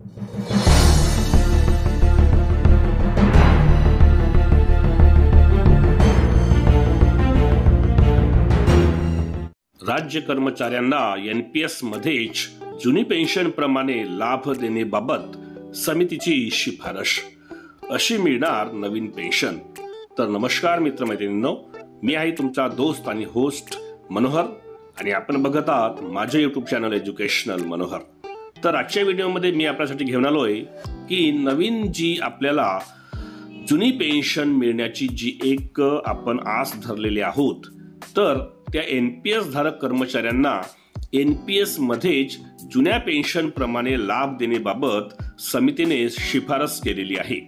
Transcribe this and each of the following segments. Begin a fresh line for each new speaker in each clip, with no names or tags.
राज्य कर्मचाऱ्यांना एनपीएस मध्येच जुनी पेन्शन प्रमाणे लाभ देण्याबाबत समितीची शिफारस, अशी मिळणार नवीन पेन्शन। तर नमस्कार मित्रमैत्रिणींनो, मी आहे तुमचा दोस्त आणि होस्ट मनोहर आणि आपण बघत आहात माझे यूट्यूब चॅनल एज्युकेशनल मनोहर। तर आजच्या व्हिडिओमध्ये मी आपल्यासाठी घेऊन आलोय की नवीन जी आपल्याला जुनी पेन्शन मिळण्याची जी एक आपण आस धरलेली आहोत, तर त्या एनपीएस धारक कर्मचाऱ्यांना एनपीएस मध्येच जुन्या पेन्शन प्रमाणे लाभ देण्याबाबत समितीने शिफारस केलेली आहे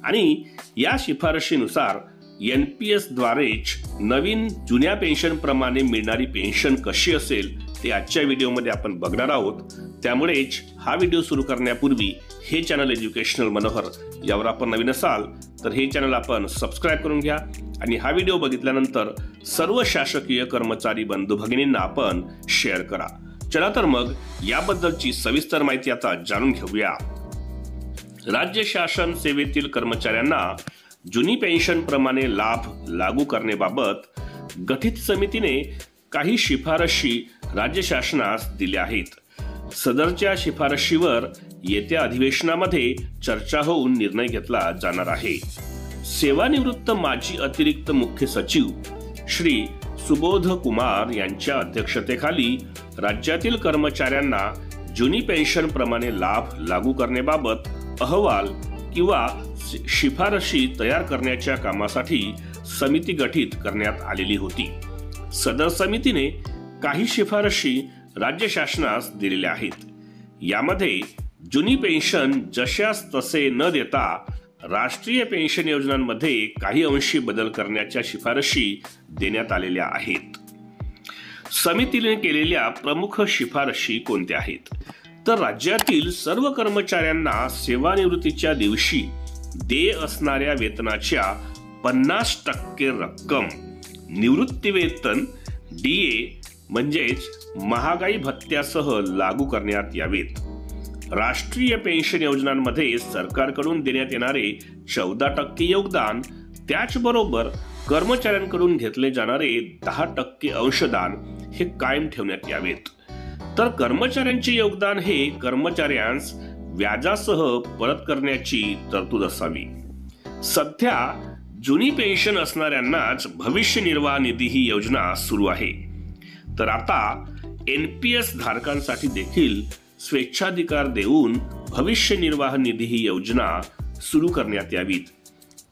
आणि या शिफारशीनुसार एनपीएस द्वारेच नवीन जुन्या पेन्शन प्रमाणे मिळणारी पेन्शन कशी असेल ते आजच्या व्हिडिओमध्ये आपण बघणार आहोत। त्यामुळेच हा व्हिडिओ सुरू करण्यापूर्वी हे चॅनल एज्युकेशनल मनोहर यावर आपण नवीन असाल तर हे चॅनल आपण सबस्क्राइब करून घ्या आणि हा व्हिडिओ बघितल्यानंतर सर्व शासकीय कर्मचारी बंधू भगिनींना आपण शेअर करा। चला तर मग याबद्दलची सविस्तर माहिती आता जाणून घेऊया। राज्य शासन सेवेतील कर्मचाऱ्यांना जुनी पेन्शन प्रमाणे लाभ लागू करण्याबाबत गठीत समितीने काही शिफारशी राज्य शासनास दिल्या आहेत। सदरच्या शिफारशीवर येत्या अधिवेशनामध्ये चर्चा होऊन निर्णय घेतला जाणार आहे। सेवानिवृत्त माजी अतिरिक्त मुख्य सचिव श्री सुबोध कुमार यांच्या अध्यक्षतेखाली राज्यातील कर्मचाऱ्यांना जुनी पेन्शन प्रमाणे लाभ लागू करण्याबाबत अहवाल किंवा शिफारशी तयार करण्याच्या कामासाठी समिती गठीत करण्यात आलेली होती। सदर समितीने काही शिफारशी राज्य शासनास दिलेल्या आहेत। यामध्ये जुनी पेन्शन जशास तसे न देता राष्ट्रीय पेन्शन योजनांमध्ये काही अंशी बदल करण्याच्या शिफारशी देण्यात आलेल्या आहेत। समितीने केलेल्या प्रमुख शिफारशी कोणत्या आहेत, तर राज्यातील सर्व कर्मचाऱ्यांना सेवानिवृत्तीच्या दिवशी देय असणाऱ्या वेतनाच्या 50% रक्कम निवृत्ती वेतन डीए म्हणजेच महागाई भत्त्यासह लागू करण्यात यावेत। राष्ट्रीय पेन्शन योजनांमध्ये सरकारकडून देण्यात येणारे 14% योगदान, त्याचबरोबर कर्मचाऱ्यांकडून घेतले जाणारे 10% अंशदान हे कायम ठेवण्यात यावेत। तर कर्मचाऱ्यांचे योगदान हे कर्मचाऱ्यांस व्याजासह परत करण्याची तरतूद असावी। सध्या जुनी पेन्शन असणाऱ्यांनाच भविष्य निर्वाह निधी ही योजना सुरू आहे, तर आता एनपीएस धारकांसाठी देखील स्वेच्छाधिकार देऊन भविष्य निर्वाह निधी ही योजना सुरू करण्यात यावी।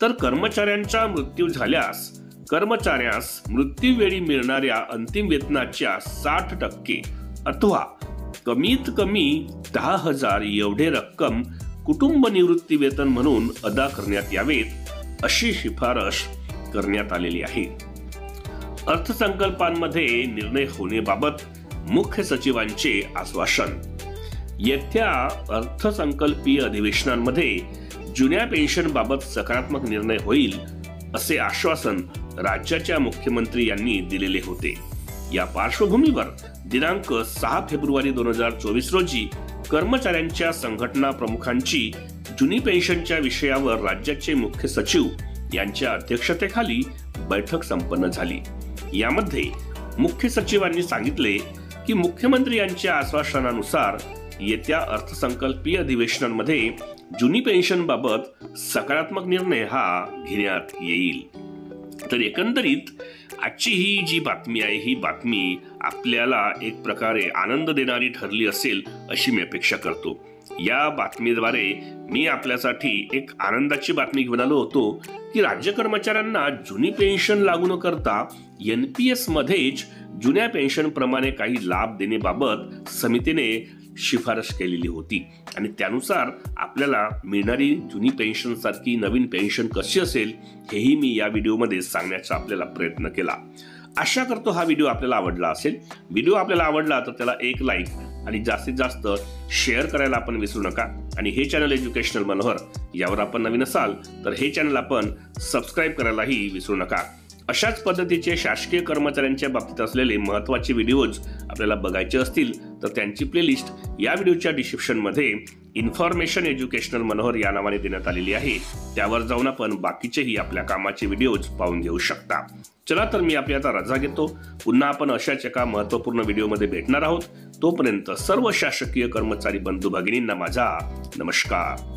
तर कर्मचाऱ्यांचा मृत्यू झाल्यास कर्मचाऱ्यास मृत्यूवेळी मिळणाऱ्या अंतिम वेतनाच्या 60% अथवा कमीत कमी 10,000 एवढे रक्कम कुटुंब निवृत्ती वेतन म्हणून अदा करण्यात यावेत, अशी शिफारस करण्यात आलेली आहे। अर्थसंकल्पांमध्ये निर्णय होण्याबाबत मुख्य सचिवांचे आश्वासन। येत्या अर्थसंकल्पीय अधिवेशनांमध्ये जुन्या पेन्शन बाबत सकारात्मक निर्णय होईल, असे आश्वासन राज्याच्या मुख्यमंत्री यांनी दिलेले होते। या पार्श्वभूमीवर दिनांक 6 फेब्रुवारी 2024 रोजी कर्मचाऱ्यांच्या संघटना प्रमुखांची जुनी पेन्शनच्या विषयावर राज्याचे मुख्य सचिव यांच्या अध्यक्षतेखाली बैठक संपन्न झाली। यामध्ये मुख्य सचिवांनी सांगितले की मुख्यमंत्री यांच्या आश्वासनानुसार येत्या अर्थसंकल्पीय अधिवेशनांमध्ये जुनी पेन्शन बाबत सकारात्मक निर्णय हा घेण्यात येईल। तर एकंदरीत आजची ही जी बातमी आहे, ही बातमी आपल्याला एक प्रकारे आनंद देणारी ठरली असेल अशी मी अपेक्षा करतो। या बातमीद्वारे मी आपल्यासाठी एक आनंदाची बातमी घेऊन आलो होतो की राज्य कर्मचाऱ्यांना जुनी पेन्शन लागू न करता एनपीएस मध्येच जुन्या पेन्शन प्रमाणे काही लाभ देण्याबाबत समितीने शिफारस केलेली होती आणि त्यानुसार आपल्याला मिळणारी जुनी पेन्शन सारखी नवीन पेन्शन कशी असेल हेही मी या व्हिडिओमध्ये सांगण्याचा आपल्याला प्रयत्न केला। आशा करतो हा व्हिडिओ आपल्याला आवडला असेल। व्हिडिओ आपल्याला आवडला तर त्याला एक लाईक आणि जास्तीत जास्त शेअर करायला आपण विसरू नका आणि हे चॅनल एज्युकेशनल मनोहर यावर आपण नवीन असाल तर हे चॅनल आपण सबस्क्राइब करायलाही विसरू नका। अशाच पद्धतीचे शासकीय कर्मचाऱ्यांच्या बाबतीत असलेले महत्त्वाचे व्हिडिओज आपल्याला बघायचे असतील तर त्यांची प्लेलिस्ट या व्हिडिओच्या डिस्क्रिप्शनमध्ये इन्फॉर्मेशन एज्युकेशनल मनोहर या नावाने देण्यात आलेली आहे. त्यावर जाऊन आपण बाकीचेही आपल्या कामाचे व्हिडिओज पाहून घेऊ शकता. चला तर मी आपली आता रजा घेतो. पुन्हा आपण अशाच एका महत्त्वपूर्ण व्हिडिओमध्ये भेटणार आहोत. तोपर्यंत सर्व शासकीय कर्मचारी बंधू भगिनींना माझा नमस्कार.